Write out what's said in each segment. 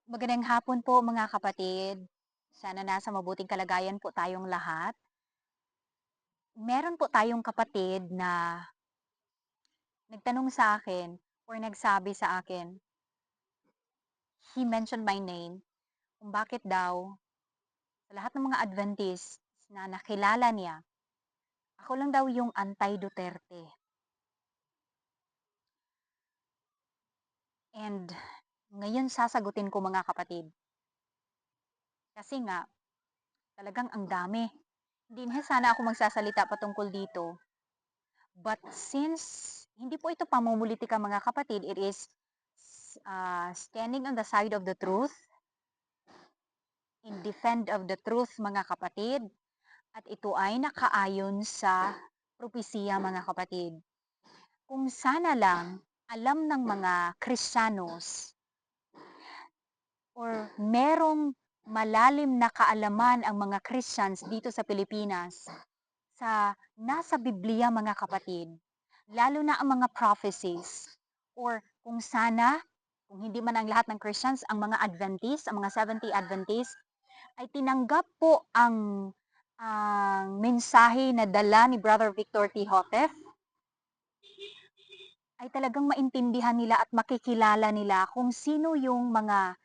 Magandang hapon po mga kapatid. Sana nasa mabuting kalagayan po tayong lahat. Meron po tayong kapatid na nagtanong sa akin or nagsabi sa akin, he mentioned my name, kung bakit daw sa lahat ng mga Adventist na nakilala niya, ako lang daw yung anti-Duterte. And ngayon sasagutin ko mga kapatid. Kasi nga, talagang ang dami. Hindi na sana ako magsasalita patungkol dito. But since hindi po ito pamumulitika mga kapatid, it is standing on the side of the truth, in defend of the truth mga kapatid, at ito ay nakaayon sa propesiya mga kapatid. Kung sana lang alam ng mga Kristiyanos or merong malalim na kaalaman ang mga Christians dito sa Pilipinas sa nasa Biblia mga kapatid, lalo na ang mga prophecies or kung sana, kung hindi man ang lahat ng Christians, ang mga Adventist, ang mga 70 Adventist, ay tinanggap po ang mensahe na dala ni Brother Victor T. Hotef, ay talagang maintindihan nila at makikilala nila kung sino yung mga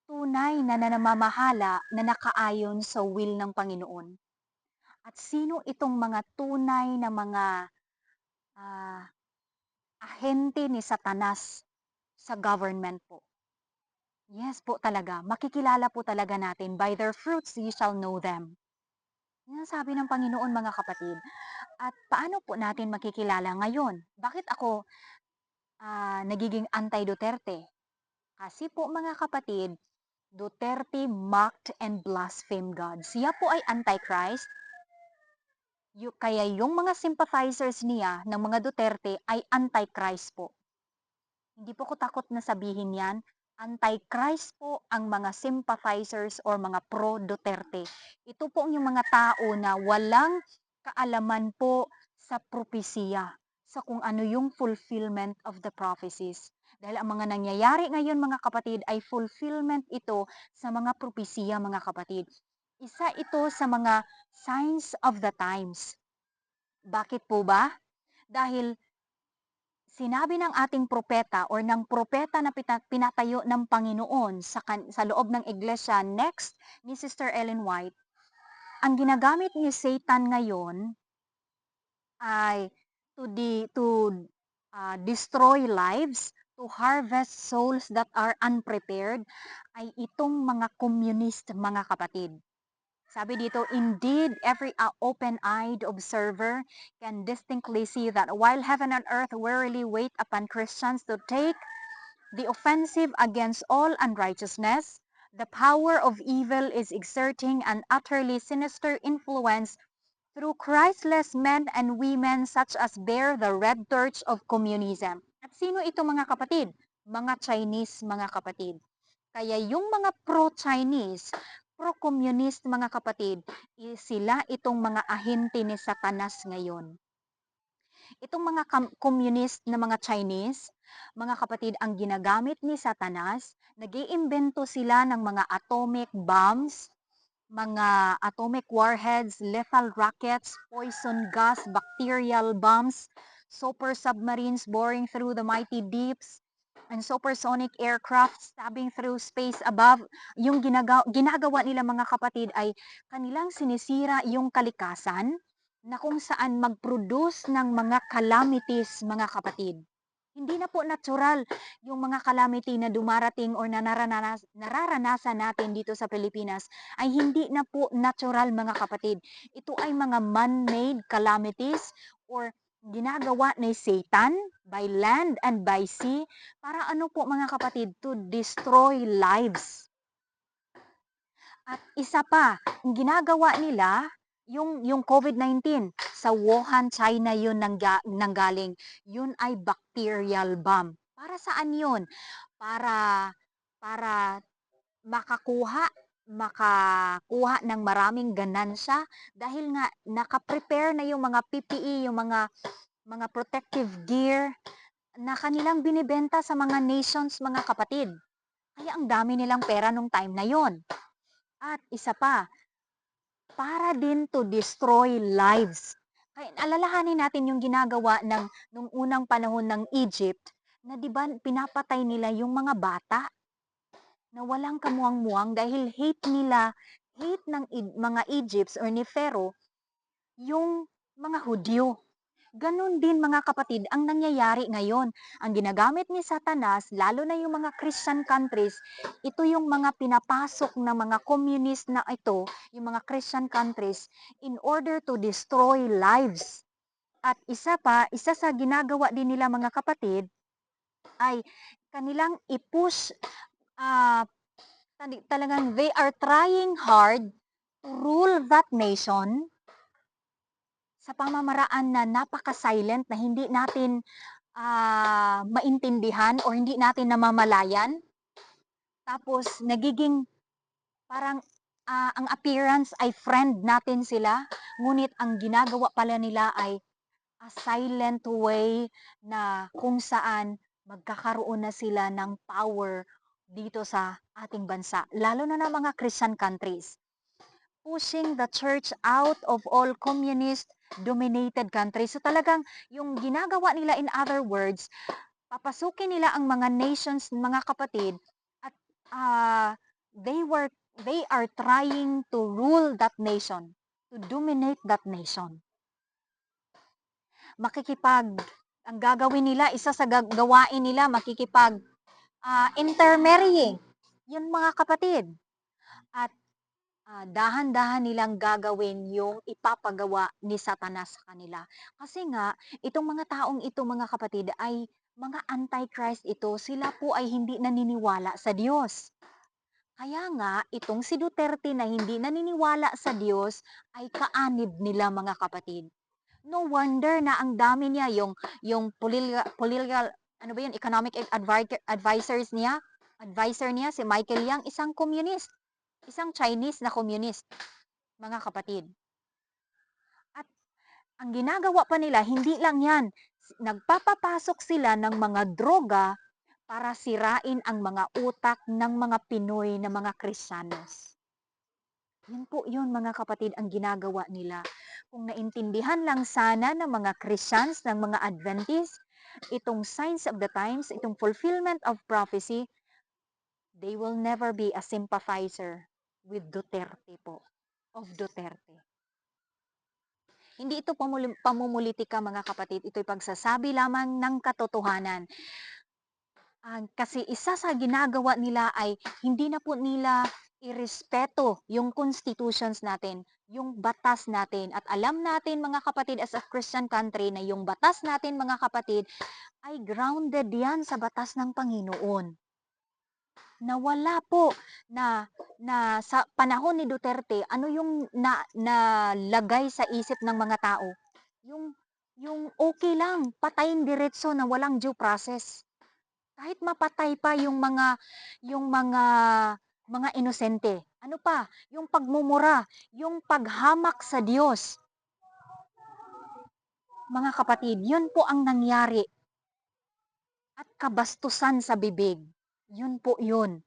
tunay na namamahala na nakaayon sa will ng Panginoon. At sino itong mga tunay na mga ah, ahente ni Satanas sa government po. Yes po talaga, makikilala po talaga natin, by their fruits ye shall know them. Yan ang sabi ng Panginoon mga kapatid. At paano po natin makikilala ngayon? Bakit ako nagiging anti-Duterte? Kasi po mga kapatid, Duterte mocked and blasphemed God. Siya po ay antichrist. Kaya yung mga sympathizers niya ng mga Duterte ay antichrist po. Hindi po ko takot na sabihin yan, antichrist po ang mga sympathizers or mga pro-Duterte. Ito po yung mga tao na walang kaalaman po sa propesiya, sa kung ano yung fulfillment of the prophecies. Dahil ang mga nangyayari ngayon mga kapatid ay fulfillment ito sa mga propesiya mga kapatid. Isa ito sa mga signs of the times. Bakit po ba? Dahil sinabi ng ating propeta or ng propeta na pinatayo ng Panginoon sa loob ng iglesia next ni Sister Ellen White, ang ginagamit ni Satan ngayon ay to destroy lives, to harvest souls that are unprepared, ay itong mga communist mga kapatid. Sabi dito, indeed, every open-eyed observer can distinctly see that while heaven and earth wearily wait upon Christians to take the offensive against all unrighteousness, the power of evil is exerting an utterly sinister influence through Christless men and women such as bear the red torch of communism. At sino ito mga kapatid? Mga Chinese mga kapatid. Kaya yung mga pro-Chinese, pro-communist mga kapatid, sila itong mga ahente ni Satanas ngayon. Itong mga communist na mga Chinese, mga kapatid, ang ginagamit ni Satanas, nag-iimbento sila ng mga atomic bombs, mga atomic warheads, lethal rockets, poison gas, bacterial bombs, super submarines boring through the mighty deeps, and supersonic aircraft stabbing through space above. Yung ginagawa nila mga kapatid ay kanilang sinisira yung kalikasan na kung saan mag-produce ng mga calamities mga kapatid. Hindi na po natural yung mga calamity na dumarating or na nararanasan natin dito sa Pilipinas ay hindi na po natural mga kapatid. Ito ay mga man-made calamities or ginagawa ni Satan by land and by sea para ano po mga kapatid, to destroy lives. At isa pa, ang ginagawa nila, yung COVID-19 sa Wuhan, China yun nanggaling. Yun ay bacterial bomb. Para saan yun? Para para makakuha ng maraming ganansya dahil nga naka-prepare na yung mga PPE, yung mga protective gear na kanilang binibenta sa mga nations, mga kapatid. Kaya ang dami nilang pera nung time na yon. At isa pa, para din to destroy lives. Kaya alalahanin natin yung ginagawa nung unang panahon ng Egypt na 'di ba pinapatay nila yung mga bata na walang kamuwang-muwang dahil hate ng mga Egypts or ni Pharaoh yung mga Hudyo. Ganon din mga kapatid ang nangyayari ngayon. Ang ginagamit ni Satanas, lalo na yung mga Christian countries, ito yung mga pinapasok ng mga communist na ito, yung mga Christian countries, in order to destroy lives. At isa sa ginagawa din nila mga kapatid, ay kanilang i-push, ah, talagang they are trying hard to rule that nation sa pamamaraan na napaka-silent na hindi natin maintindihan or hindi natin namamalayan. Tapos nagiging parang ang appearance ay friend natin sila, ngunit ang ginagawa pala nila ay a silent way na kung saan magkakaroon na sila ng power dito sa ating bansa, lalo na ng mga Christian countries. Pushing the church out of all communist dominated countries. So talagang yung ginagawa nila, in other words, papasukin nila ang mga nations, mga kapatid, at ah, they were they are trying to rule that nation, to dominate that nation. Ang gagawin nila, isa sa gawain nila, intermarrying. Yun mga kapatid. At dahan-dahan nilang gagawin yung ipapagawa ni Satanas sa kanila. Kasi nga, itong mga taong ito mga kapatid ay mga antichrist ito. Sila po ay hindi naniniwala sa Diyos. Kaya nga, itong si Duterte na hindi naniniwala sa Diyos ay kaanib nila mga kapatid. No wonder na ang dami niya, yung ano ba yun, economic advisor niya, si Michael Yang, isang communist, isang Chinese na communist, mga kapatid. At ang ginagawa pa nila, hindi lang yan, nagpapapasok sila ng mga droga para sirain ang mga utak ng mga Pinoy na mga Kristiyanos. Yun po yun mga kapatid ang ginagawa nila. Kung naintindihan lang sana ng mga Christians, ng mga Adventists, itong signs of the times, itong fulfillment of prophecy, they will never be a sympathizer with Duterte po, of Duterte. Hindi ito pamumulitika mga kapatid, ito'y pagsasabi lamang ng katotohanan. Kasi isa sa ginagawa nila ay hindi na po nila irespeto yung constitutions natin, yung batas natin. At alam natin mga kapatid as a Christian country na yung batas natin mga kapatid ay grounded yan sa batas ng Panginoon. Nawala po na sa panahon ni Duterte, ano yung nalagay sa isip ng mga tao? Yung yung okay lang, patayin diretso na walang due process. Kahit mapatay pa yung mga inosente. Ano pa? Yung pagmumura, yung paghamak sa Diyos. Mga kapatid, yun po ang nangyari. At kabastusan sa bibig. Yun po yun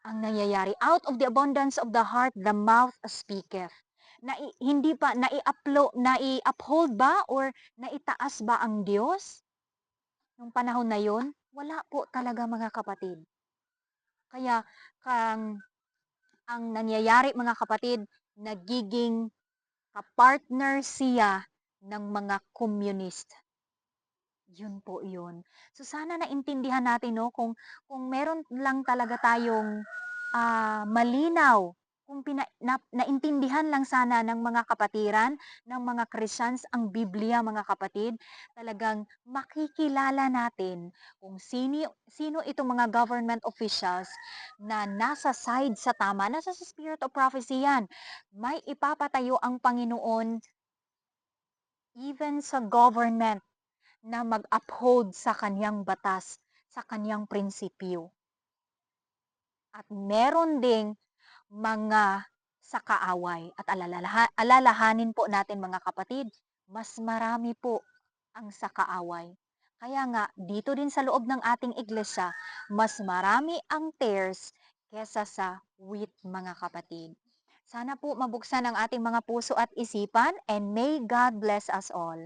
ang nangyayari. Out of the abundance of the heart, the mouth speaketh. Hindi pa nai-uphold ba or naitaas ba ang Diyos nung panahon na yun? Wala po talaga mga kapatid. Kaya ang nangyayari mga kapatid, nagiging kapartner siya ng mga communist. Yun po yun. So sana naintindihan natin no kung meron lang talaga tayong malinaw, kung naintindihan lang sana ng mga kapatiran, ng mga Christians ang Biblia mga kapatid, talagang makikilala natin kung sino itong mga government officials na nasa side sa tama, nasa sa spirit of prophecy yan. May ipapatayo ang Panginoon even sa government na mag-uphold sa kaniyang batas, sa kaniyang prinsipyo. At meron ding mga sakaaway. At alalahanin po natin mga kapatid, mas marami po ang sakaaway. Kaya nga, dito din sa loob ng ating iglesia, mas marami ang tares kesa sa wheat, mga kapatid. Sana po mabuksan ang ating mga puso at isipan, and may God bless us all.